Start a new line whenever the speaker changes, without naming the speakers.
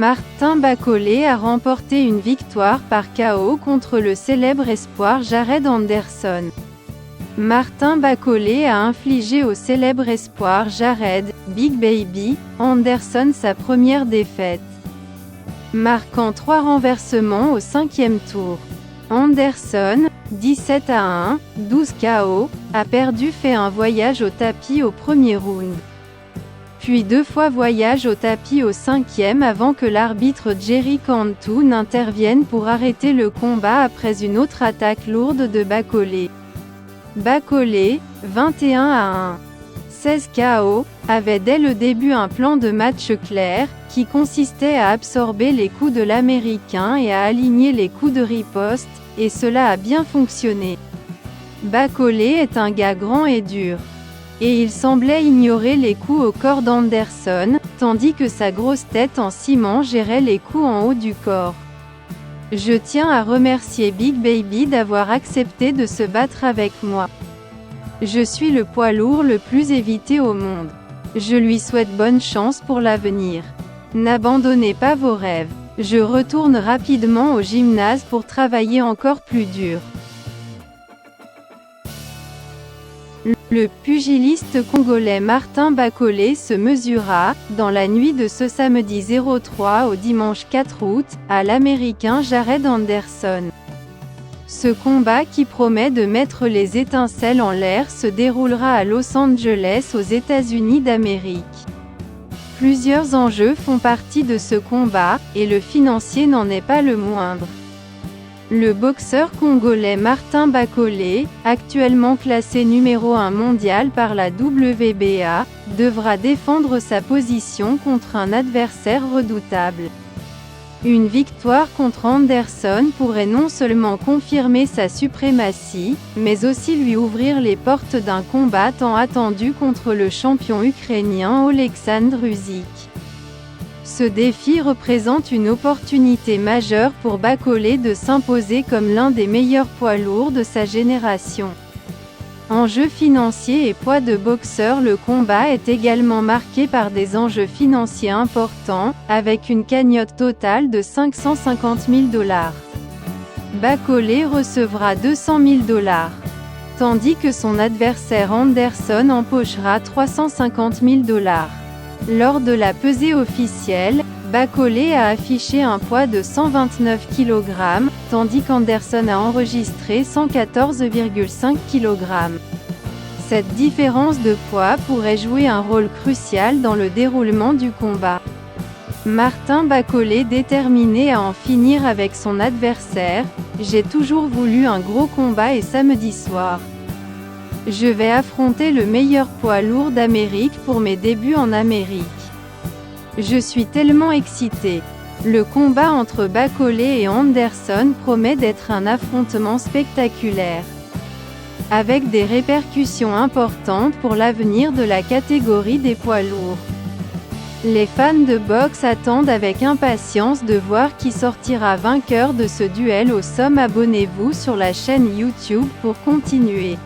Martin Bakole a remporté une victoire par KO contre le célèbre espoir Jared Anderson. Martin Bakole a infligé au célèbre espoir Jared Big Baby Anderson sa première défaite, marquant 3 renversements au 5e tour. Anderson, 17-1, 12 KO, a fait un voyage au tapis au premier round. Puis 2 fois voyage au tapis au 5e avant que l'arbitre Jerry Cantu n'intervienne pour arrêter le combat après une autre attaque lourde de Bakole. Bakole, 21-1, 16 KO, avait dès le début un plan de match clair, qui consistait à absorber les coups de l'Américain et à aligner les coups de riposte, et cela a bien fonctionné. Bakole est un gars grand et dur. Et il semblait ignorer les coups au corps d'Anderson, tandis que sa grosse tête en ciment gérait les coups en haut du corps. Je tiens à remercier Big Baby d'avoir accepté de se battre avec moi. Je suis le poids lourd le plus évité au monde. Je lui souhaite bonne chance pour l'avenir. N'abandonnez pas vos rêves. Je retourne rapidement au gymnase pour travailler encore plus dur. Le pugiliste congolais Martin Bakole se mesura, dans la nuit de ce samedi 03 au dimanche 4 août, à l'Américain Jared Anderson. Ce combat qui promet de mettre les étincelles en l'air se déroulera à Los Angeles aux États-Unis d'Amérique. Plusieurs enjeux font partie de ce combat, et le financier n'en est pas le moindre. Le boxeur congolais Martin Bakole, actuellement classé numéro 1 mondial par la WBA, devra défendre sa position contre un adversaire redoutable. Une victoire contre Anderson pourrait non seulement confirmer sa suprématie, mais aussi lui ouvrir les portes d'un combat tant attendu contre le champion ukrainien Oleksandr Usyk. Ce défi représente une opportunité majeure pour Bakole de s'imposer comme l'un des meilleurs poids lourds de sa génération. Enjeux financiers et poids de boxeur. Le combat est également marqué par des enjeux financiers importants, avec une cagnotte totale de 550 000 $. Bakole recevra 200 000 $, tandis que son adversaire Anderson empochera 350 000 $. Lors de la pesée officielle, Bakole a affiché un poids de 129 kg, tandis qu'Anderson a enregistré 114,5 kg. Cette différence de poids pourrait jouer un rôle crucial dans le déroulement du combat. Martin Bakole déterminé à en finir avec son adversaire, « J'ai toujours voulu un gros combat et samedi soir. Je vais affronter le meilleur poids lourd d'Amérique pour mes débuts en Amérique. Je suis tellement excité. » Le combat entre Bakole et Anderson promet d'être un affrontement spectaculaire, avec des répercussions importantes pour l'avenir de la catégorie des poids lourds. Les fans de boxe attendent avec impatience de voir qui sortira vainqueur de ce duel au sommet. Abonnez-vous sur la chaîne YouTube pour continuer.